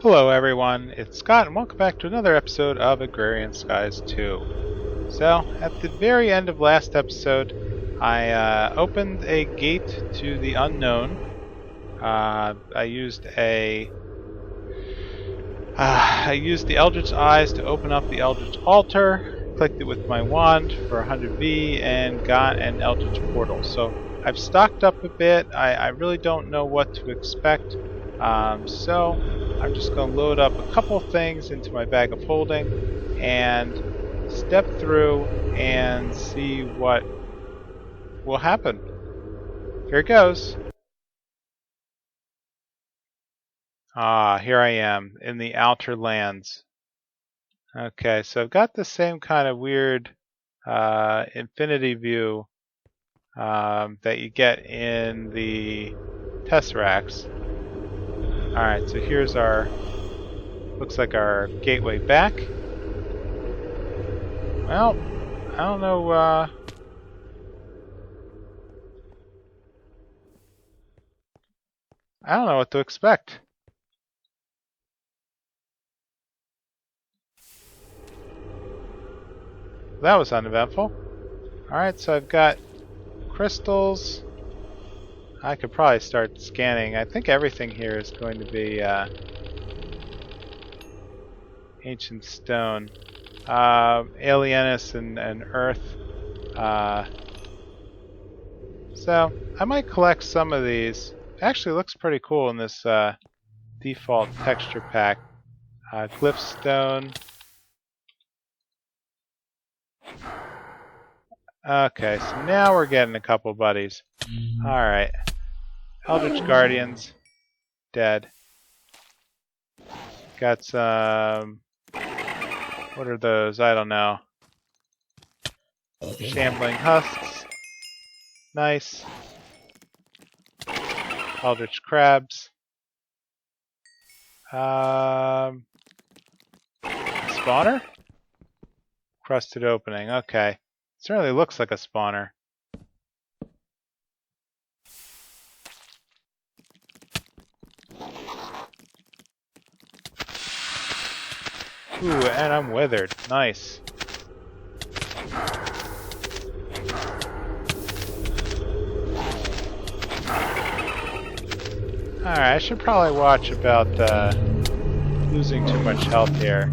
Hello everyone, it's Scott and welcome back to another episode of Agrarian Skies 2. So, at the very end of last episode, I opened a gate to the unknown. I used the Eldritch Eyes to open up the Eldritch Altar, clicked it with my wand for 100V, and got an Eldritch Portal. So, I've stocked up a bit. I really don't know what to expect. So I'm just going to load up a couple things into my bag of holding and step through and see what will happen. Here it goes. Here I am in the Outer Lands. Okay, so I've got the same kind of weird infinity view that you get in the Tesseracts. Alright, so here's our, looks like our gateway back. Well, I don't know, what to expect. That was uneventful. Alright, so I've got crystals. I could probably start scanning. I think everything here is going to be ancient stone. Alienus and earth. So I might collect some of these. Actually looks pretty cool in this default texture pack. Glyph stone. Okay, so now we're getting a couple buddies. Alright. Eldritch Guardians. Dead. Got some... What are those? I don't know. Shambling Husks. Nice. Eldritch Crabs. Spawner? Crusted opening. Okay. Certainly looks like a spawner. Ooh, and I'm withered. Nice. Alright, I should probably watch about losing too much health here.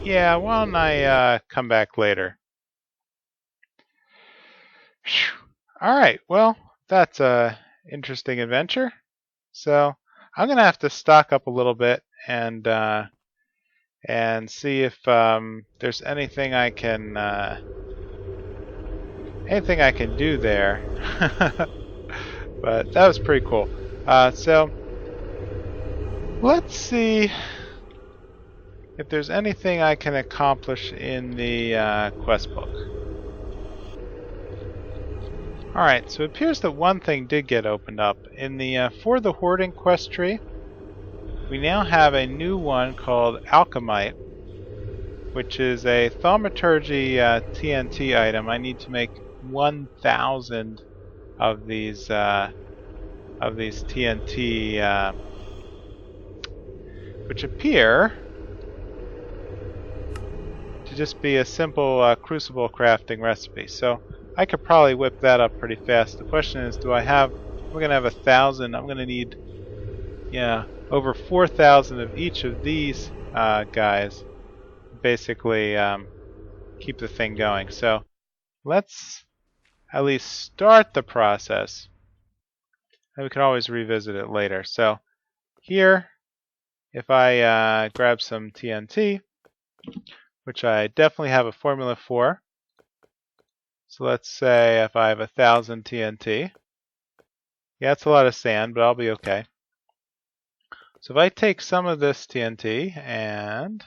Yeah, why don't I come back later? Alright, well, that's a interesting adventure. So I'm gonna have to stock up a little bit and see if there's anything I can do there. But that was pretty cool. So let's see if there's anything I can accomplish in the quest book. Alright, so it appears that one thing did get opened up. In the For the Hoarding quest tree, we now have a new one called Alchemy, which is a thaumaturgy TNT item. I need to make 1,000 of these TNT, which appear to just be a simple crucible crafting recipe. So I could probably whip that up pretty fast. The question is, we're going to have 1,000. I'm going to need, over 4,000 of each of these guys. Basically, keep the thing going. So let's at least start the process. And we can always revisit it later. So here, if I grab some TNT, which I definitely have a formula for. So let's say if I have 1,000 TNT. Yeah, that's a lot of sand, but I'll be okay. So if I take some of this TNT and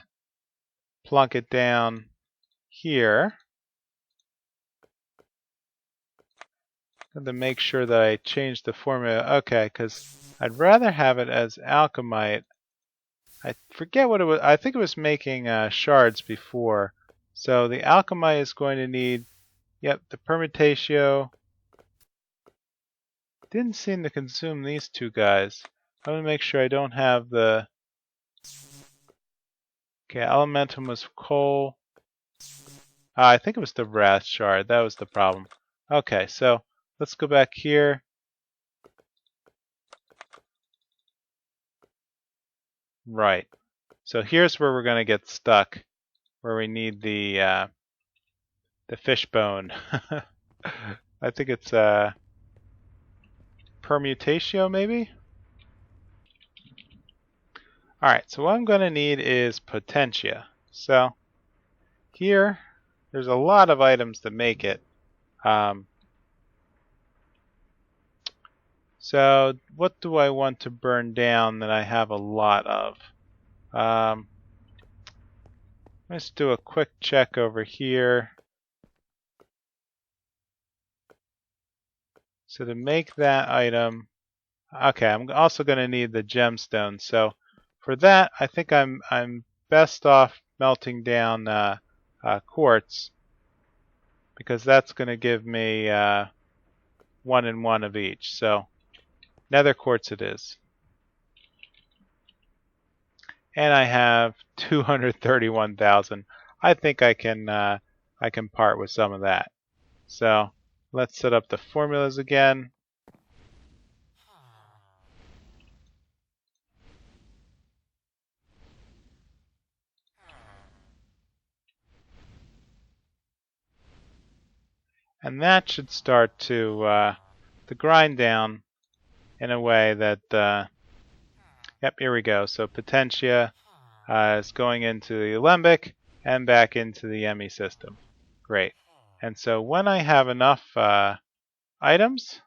plunk it down here, I'm going to make sure that I change the formula. Okay, because I'd rather have it as alchemite. I forget what it was. I think it was making shards before. So the alchemy is going to need, the permutatio Didn't seem to consume these two guys. I'm going to make sure I don't have the... Okay, elementum was coal. I think it was the wrath shard. That was the problem. Okay, so let's go back here. Right. So here's where we're going to get stuck, where we need the fishbone. I think it's permutatio, maybe? Alright, so what I'm going to need is potentia. So here, there's a lot of items that make it. So what do I want to burn down that I have a lot of? Let's do a quick check over here. So to make that item, okay, I'm also going to need the gemstone. So for that, I think I'm best off melting down quartz, because that's going to give me 1 and 1 of each. So nether quartz it is. And I have 231,000. I think I can part with some of that. So let's set up the formulas again. And that should start to grind down in a way that, yep, here we go. So potentia is going into the alembic and back into the ME system. Great. And so when I have enough items,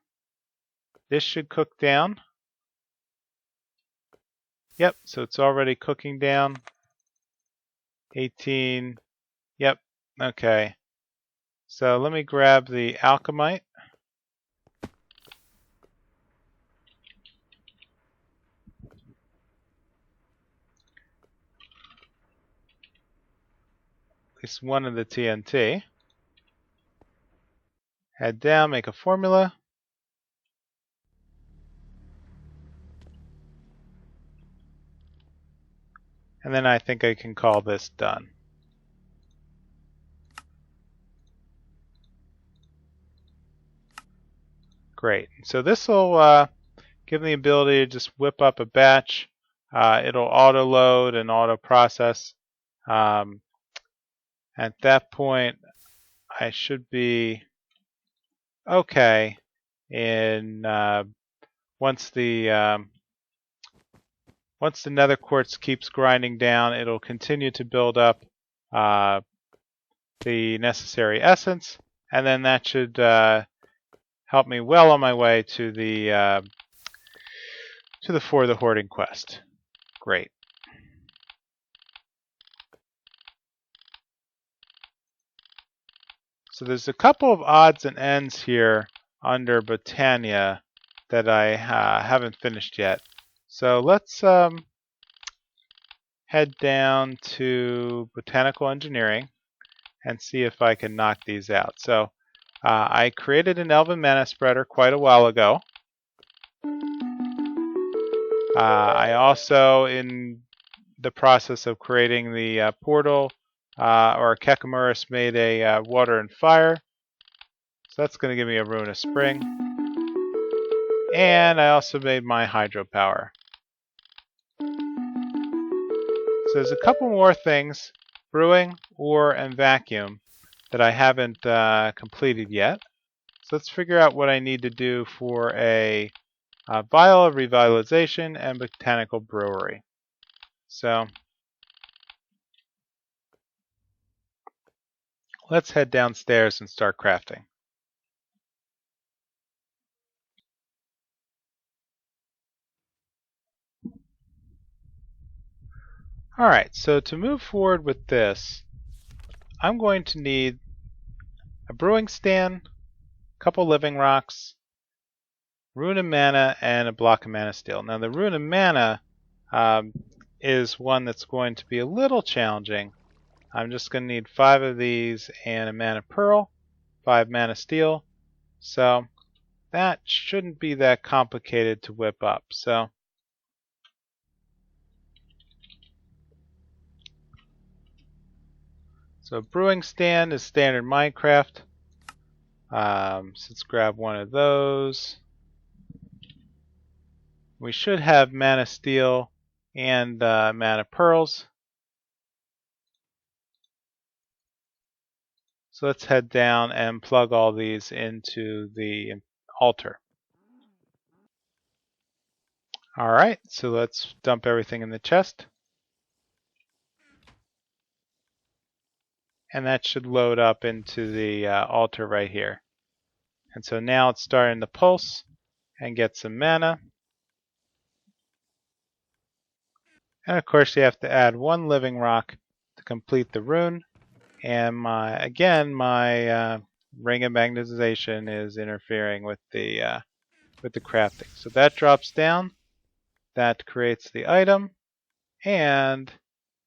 this should cook down. Yep, so it's already cooking down. 18. Yep, okay. So let me grab the alchemite. At least one of the TNT. Head down, make a formula. And then I think I can call this done. Great. So this will give me the ability to just whip up a batch. It'll auto load and auto process. At that point, I should be okay. In once the nether quartz keeps grinding down, it'll continue to build up the necessary essence, and then that should help me well on my way to the For the Hoarding quest. Great. So there's a couple of odds and ends here under Botania that I haven't finished yet. So let's head down to Botanical Engineering and see if I can knock these out. So I created an Elven Mana spreader quite a while ago. I also, in the process of creating the portal, or Kekamuris, made a water and fire. So that's going to give me a rune of spring. And I also made my hydropower. So there's a couple more things, brewing, ore, and vacuum, that I haven't completed yet. So let's figure out what I need to do for a vial of revitalization and botanical brewery. So let's head downstairs and start crafting. Alright, so to move forward with this, I'm going to need a brewing stand, a couple living rocks, rune of mana, and a block of mana steel. Now the rune of mana is one that's going to be a little challenging. I'm just going to need 5 of these and a mana pearl, 5 mana steel. So that shouldn't be that complicated to whip up. So brewing stand is standard Minecraft. So let's grab one of those. We should have mana steel and mana pearls. So let's head down and plug all these into the altar. Alright, so let's dump everything in the chest. And that should load up into the altar right here. And so now it's starting to pulse and get some mana. And of course you have to add one living rock to complete the rune. And my ring of magnetization is interfering with the crafting. So that drops down. That creates the item. And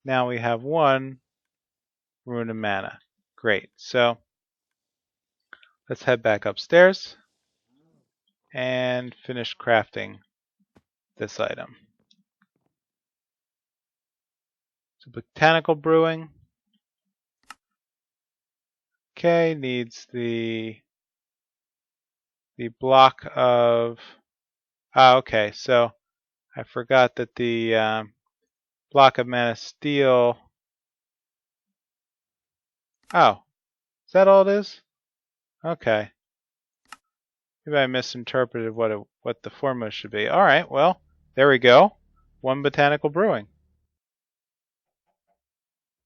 now we have one rune of mana. Great. So let's head back upstairs and finish crafting this item. So botanical brewing. Okay, needs the block of... okay, so I forgot that the block of mana steel... Oh, is that all it is? Okay. Maybe I misinterpreted what the formula should be. Alright, well, there we go. One botanical brewing.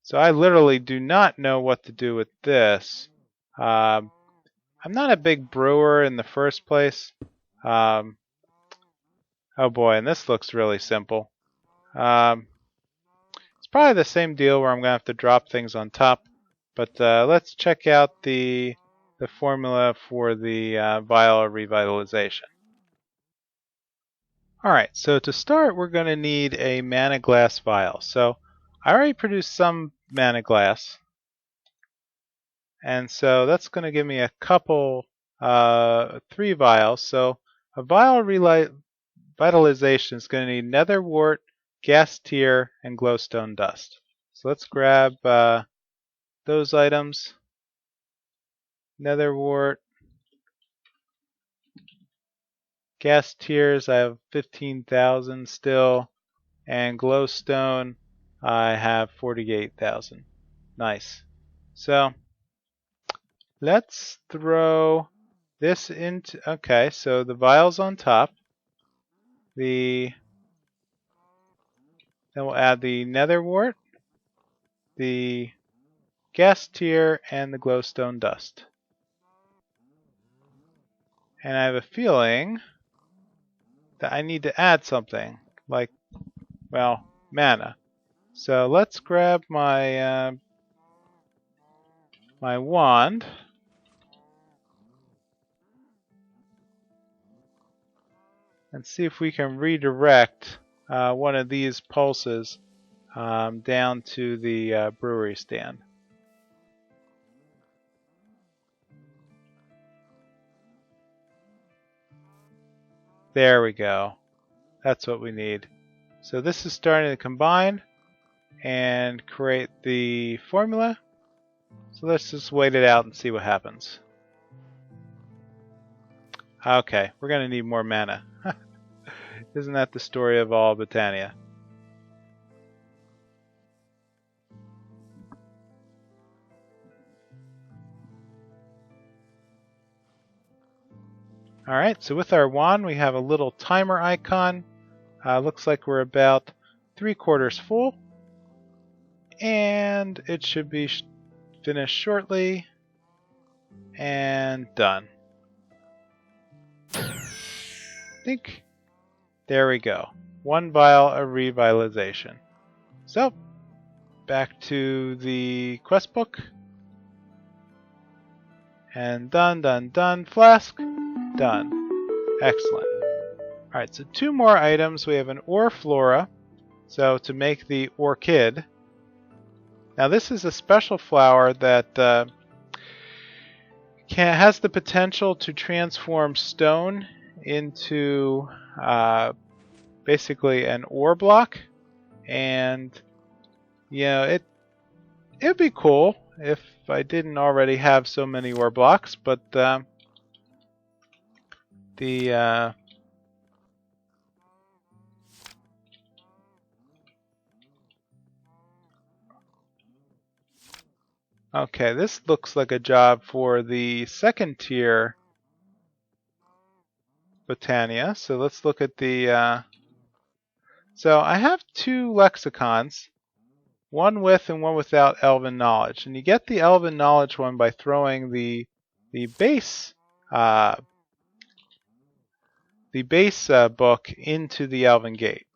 So I literally do not know what to do with this. I'm not a big brewer in the first place. Oh boy, and this looks really simple. It's probably the same deal where I'm going to have to drop things on top. But let's check out the formula for the vial of revitalization. Alright, so to start we're going to need a mana glass vial. So I already produced some mana glass. And so that's going to give me a couple, 3 vials. So a vial of revitalization is going to need nether wart, gas tear, and glowstone dust. So let's grab those items. Nether wart, gas tears, I have 15,000 still, and glowstone, I have 48,000. Nice. So let's throw this into... Okay, so the vial's on top. Then we'll add the nether wart, the gas tear, and the glowstone dust. And I have a feeling that I need to add something, like, well, mana. So let's grab my my wand. And see if we can redirect one of these pulses down to the brewery stand. There we go. That's what we need. So this is starting to combine and create the formula. So let's just wait it out and see what happens. Okay, we're going to need more mana. Isn't that the story of all Botania? Alright, so with our wand we have a little timer icon. Looks like we're about 3/4 full. And it should be finished shortly. And done. I think... There we go. 1 vial of revitalization. So, back to the quest book. And done, done, done. Flask. Done. Excellent. Alright, so 2 more items. We have an ore flora. So, to make the orchid. Now, this is a special flower that has the potential to transform stone into basically an ore block, and it'd be cool if I didn't already have so many ore blocks, but the okay, this looks like a job for the second tier Botania. So let's look at the so I have two lexicons, one with and one without Elven knowledge, and you get the Elven knowledge one by throwing the base uh, book into the Elven gate.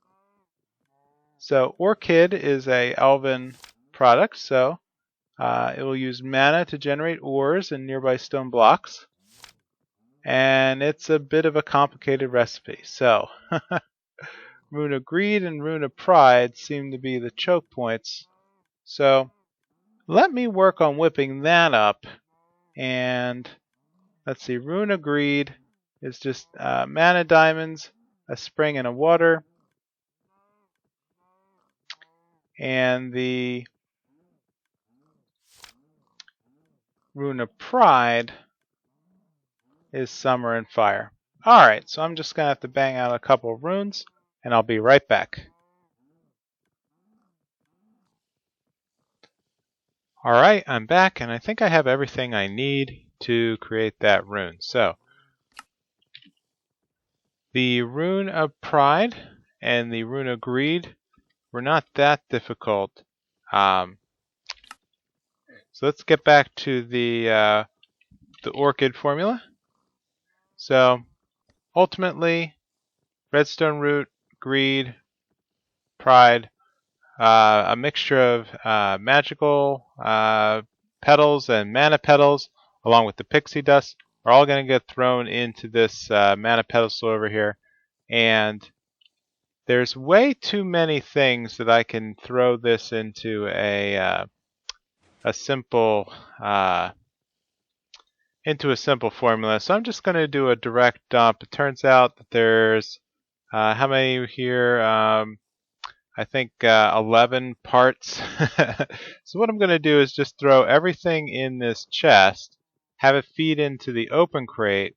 So Orchid is a Elven product, so it will use mana to generate ores and nearby stone blocks, and it's a bit of a complicated recipe. So Rune of Greed and Rune of Pride seem to be the choke points. So let me work on whipping that up. And let's see, Rune of Greed is just mana diamonds, a spring, and a water. And the Rune of Pride is summer and fire. Alright, so I'm just going to have to bang out a couple of runes, and I'll be right back. Alright, I'm back, and I think I have everything I need to create that rune. So, the Rune of Pride and the Rune of Greed were not that difficult. So let's get back to the Orchid formula. So, ultimately, Redstone Root, Greed, Pride, a mixture of magical petals and mana petals, along with the pixie dust, are all going to get thrown into this mana pedestal over here. And there's way too many things that I can throw this into a simple formula. So I'm just going to do a direct dump. It turns out that there's how many here? I think 11 parts. So what I'm going to do is just throw everything in this chest, have it feed into the open crate,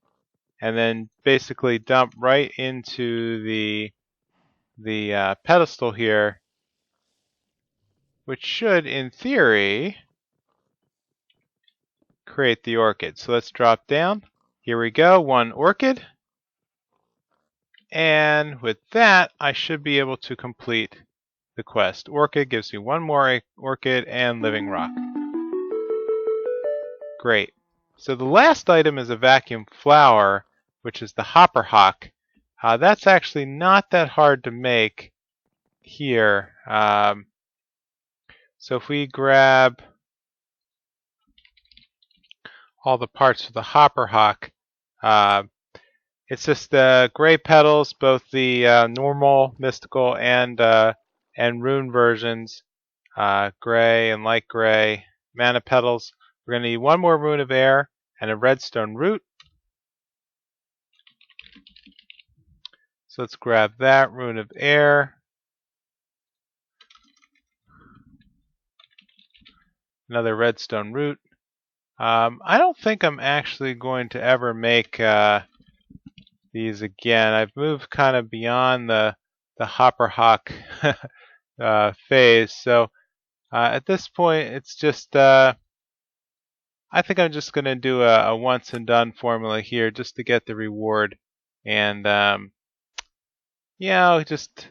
and then basically dump right into the pedestal here, which should, in theory, create the orchid. So let's drop down. Here we go, one orchid. And with that, I should be able to complete the quest. Orchid gives me one more orchid and living rock. Great. So the last item is a vacuum flower, which is the Hopperhock. That's actually not that hard to make here. So if we grab all the parts of the Hopperhock, it's just the gray petals, both the normal, mystical, and rune versions, gray and light gray, mana petals. We're going to need one more rune of air and a redstone root. So let's grab that rune of air. Another redstone root. I don't think I'm actually going to ever make these again. I've moved kind of beyond the Hopperhock phase. So at this point, it's just I think I'm just going to do a once and done formula here just to get the reward, and yeah, I'll just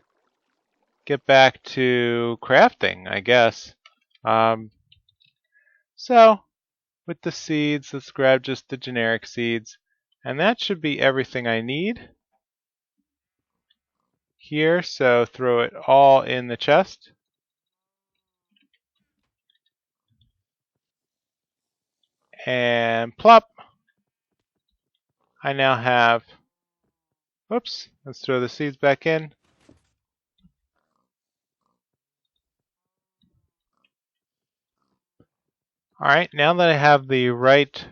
get back to crafting, I guess. So with the seeds, let's grab just the generic seeds, and that should be everything I need here. So throw it all in the chest. And plop. I now have, whoops, let's throw the seeds back in. Alright, now that I have the right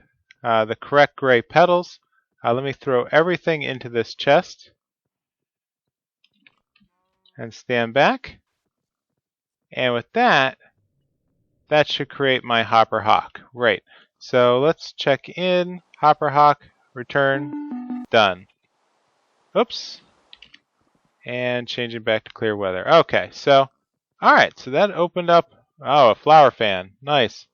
the correct gray petals. Let me throw everything into this chest and stand back. And with that, that should create my Hopperhock. Right. So let's check in. Hopperhock, return, done. Oops. And changing back to clear weather. Okay, so, alright, so that opened up, oh, a flower fan. Nice.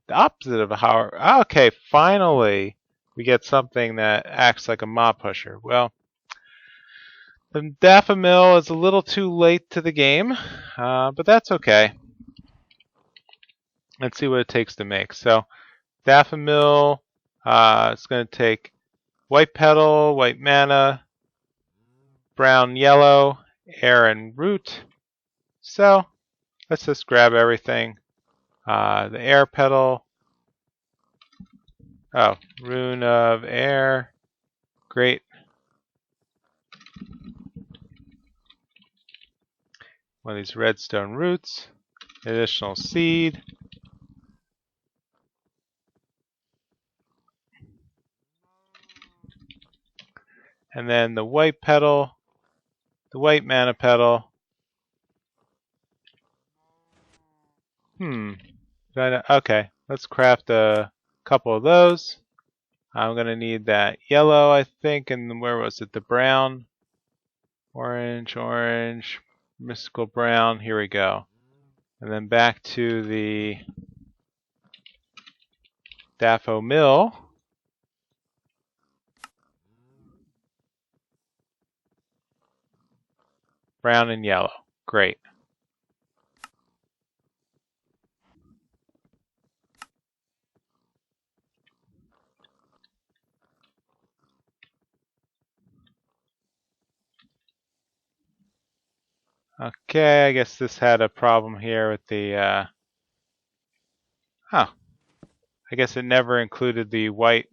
The opposite of a hopper. Okay, finally, we get something that acts like a mob pusher. Well, the Daffa Mill is a little too late to the game, but that's okay. Let's see what it takes to make. So, Daffa Mill, it's going to take white petal, white mana, brown, yellow, air, and root. So, let's just grab everything. The air petal. Oh, rune of air. Great. One of these redstone roots. Additional seed. And then the white petal. The white mana petal. Okay, let's craft a couple of those. I'm going to need that yellow, I think, and where was it? The brown. Orange, orange, mystical brown. Here we go. And then back to the Daffa Mill. Brown and yellow. Great. Okay, I guess this had a problem here with the, I guess it never included the white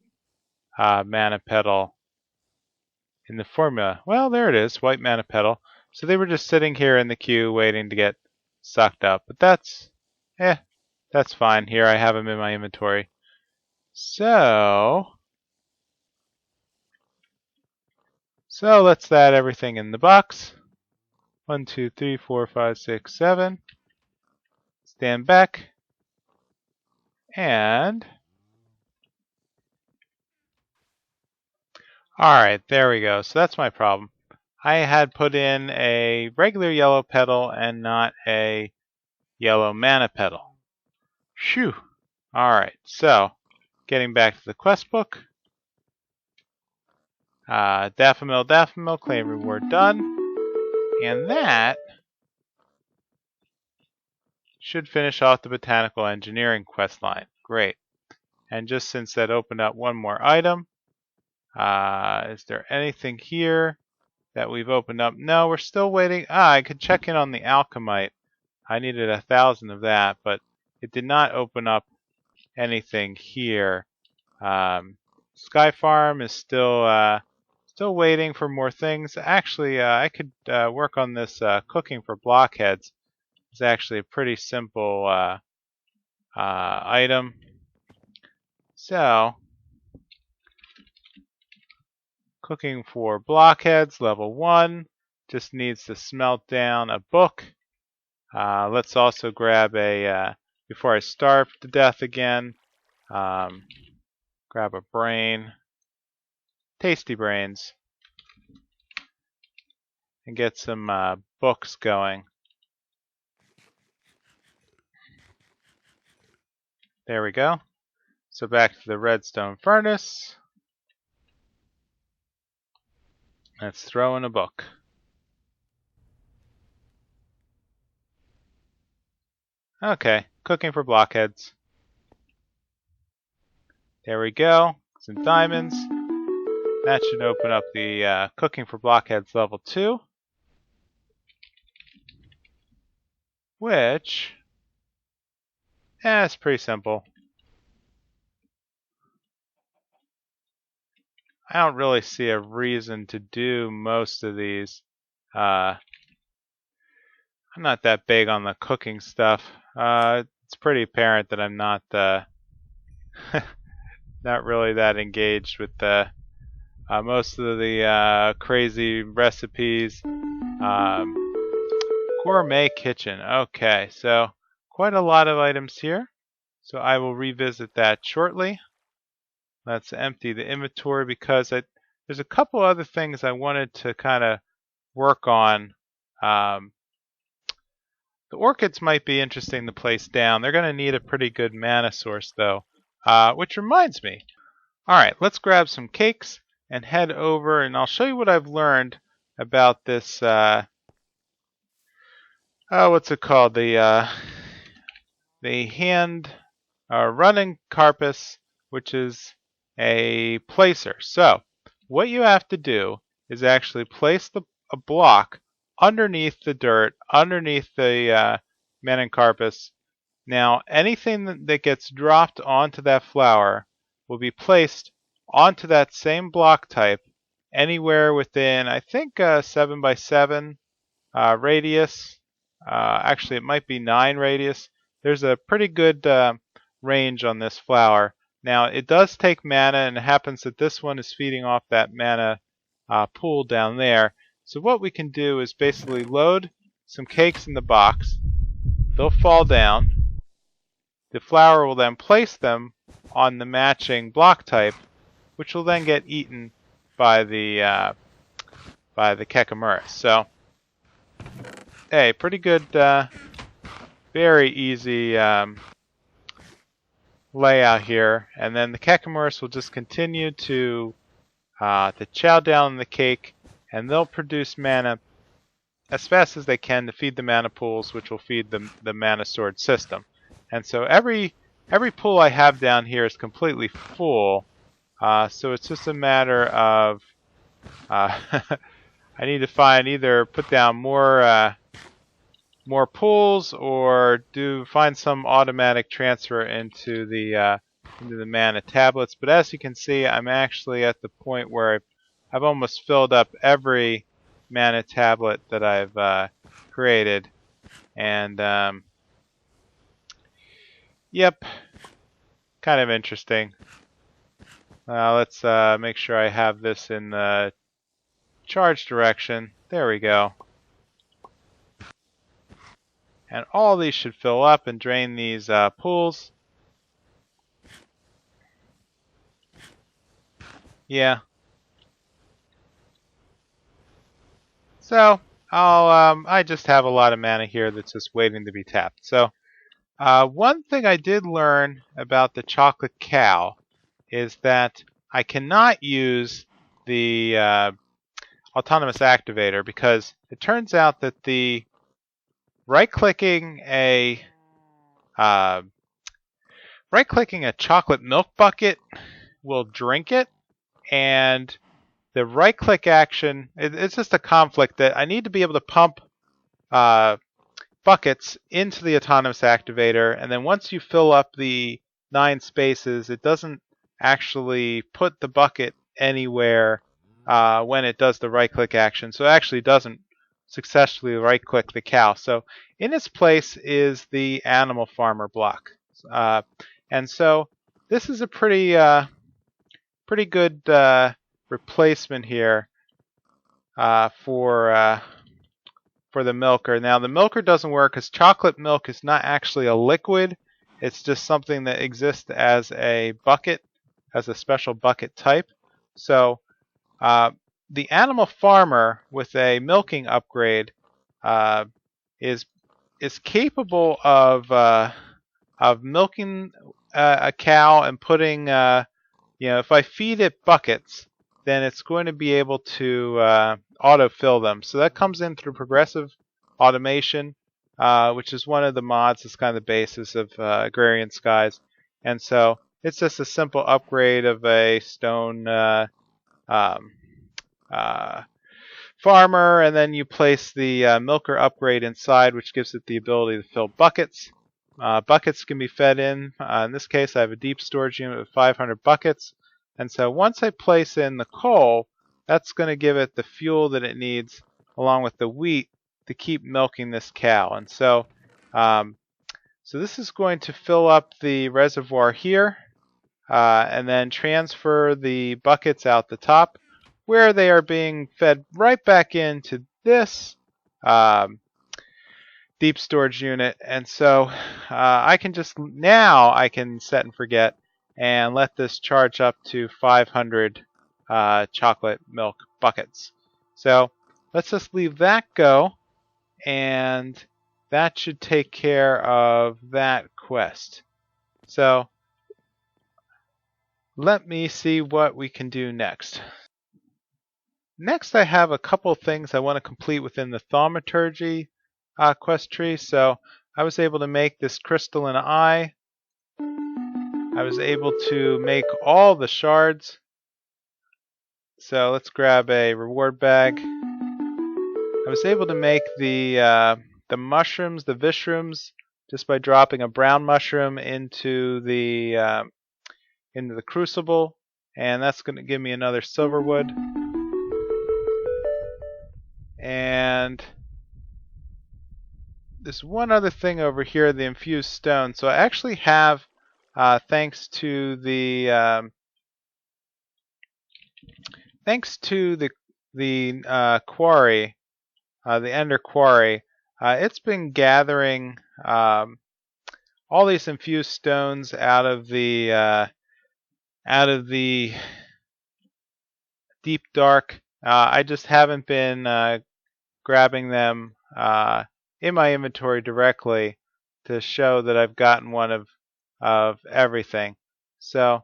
mana petal in the formula. Well, there it is, white mana petal. So they were just sitting here in the queue waiting to get sucked up. But that's fine. Here, I have them in my inventory. So let's add everything in the box. 1, 2, 3, 4, 5, 6, 7. Stand back. And alright, there we go. So that's my problem. I had put in a regular yellow petal and not a yellow mana petal. Phew. Alright, so getting back to the quest book. Daffa Mill, claim reward done. And that should finish off the Botanical Engineering quest line. Great. And just since that opened up one more item, is there anything here that we've opened up? No, we're still waiting. I could check in on the Alchemite. I needed 1,000 of that, but it did not open up anything here. Sky Farm is still waiting for more things. Actually, I could work on this cooking for Blockheads. It's actually a pretty simple item. So, cooking for Blockheads, level 1. Just needs to smelt down a book. Let's also grab a, before I starve to death again, grab a brain. Tasty brains. And get some books going. There we go. So back to the redstone furnace. Let's throw in a book. Okay, cooking for Blockheads. There we go. Some diamonds. That should open up the cooking for Blockheads level 2. Which, it's pretty simple. I don't really see a reason to do most of these. I'm not that big on the cooking stuff. It's pretty apparent that I'm not not really that engaged with the most of the crazy recipes. Gourmet kitchen. Okay, so quite a lot of items here. So I will revisit that shortly. Let's empty the inventory because there's a couple other things I wanted to kind of work on. Um, the orchids might be interesting to place down. They're going to need a pretty good mana source though. Which reminds me. Alright, let's grab some cakes and head over and I'll show you what I've learned about this, what's it called? The hand Rannuncarpus, which is a placer. So, what you have to do is actually place a block underneath the dirt, underneath the Rannuncarpus. Now, anything that gets dropped onto that flower will be placed onto that same block type anywhere within, I think, 7 by 7 radius. Actually, it might be 9 radius. There's a pretty good range on this flower. Now, it does take mana, and it happens that this one is feeding off that mana pool down there. So what we can do is basically load some cakes in the box. They'll fall down. The flower will then place them on the matching block type, which will then get eaten by the Kekamuris. So, hey, pretty good, very easy layout here. And then the Kekamuris will just continue to chow down the cake, and they'll produce mana as fast as they can to feed the mana pools, which will feed the mana sword system. And so every pool I have down here is completely full. So it's just a matter of I need to either put down more pools or find some automatic transfer into the mana tablets. But as you can see, I'm actually at the point where I've almost filled up every mana tablet that I've created, and yep, kind of interesting. Let's make sure I have this in the charge direction. There we go. And all these should fill up and drain these pools. Yeah. So I just have a lot of mana here that's just waiting to be tapped. So one thing I did learn about the chocolate cow is that I cannot use the autonomous activator because it turns out that the right-clicking a chocolate milk bucket will drink it, and the right-click action, it's just a conflict that I need to be able to pump buckets into the autonomous activator, and then once you fill up the 9 spaces, it doesn't actually put the bucket anywhere when it does the right-click action. So it actually doesn't successfully right-click the cow. So in its place is the animal farmer block. And so this is a pretty good replacement here for the milker. Now the milker doesn't work because chocolate milk is not actually a liquid. It's just something that exists as a bucket, as a special bucket type. So the animal farmer with a milking upgrade is capable of milking a cow and putting if I feed it buckets, then it's going to be able to autofill them. So that comes in through progressive automation, which is one of the mods that's kind of the basis of Agrarian Skies. And so it's just a simple upgrade of a stone farmer, and then you place the milker upgrade inside, which gives it the ability to fill buckets. Buckets can be fed in. In this case, I have a deep storage unit with 500 buckets. And so once I place in the coal, that's going to give it the fuel that it needs, along with the wheat, to keep milking this cow. And so, so this is going to fill up the reservoir here. and then transfer the buckets out the top where they are being fed right back into this deep storage unit. And so I can I can set and forget and let this charge up to 500 chocolate milk buckets. So let's just leave that go, and that should take care of that quest. So let me see what we can do next. Next, I have a couple things I want to complete within the thaumaturgy quest tree. So I was able to make this crystalline eye. I was able to make all the shards. So let's grab a reward bag. I was able to make the mushrooms, the vishrooms, just by dropping a brown mushroom into the crucible, and that's going to give me another silver wood. And there's one other thing over here, the infused stone. So I actually have, thanks to the quarry, the Ender Quarry, it's been gathering all these infused stones out of the deep dark. I just haven't been grabbing them in my inventory directly to show that I've gotten one of everything. So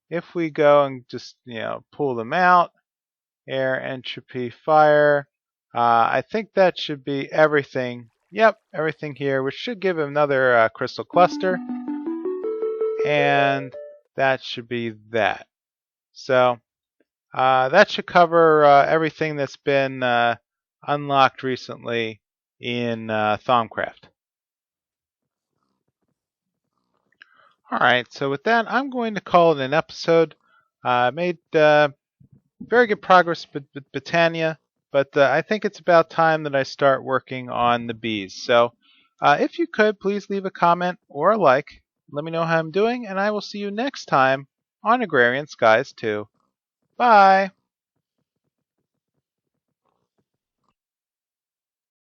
if we go and just pull them out, air, entropy, fire, I think that should be everything. Yep, everything here, which should give another crystal cluster, and that should be that. So that should cover everything that's been unlocked recently in Thaumcraft. Alright, so with that, I'm going to call it an episode. Made very good progress with Botania, but I think it's about time that I start working on the bees. So if you could, please leave a comment or a like. Let me know how I'm doing, and I will see you next time on Agrarian Skies 2. Bye!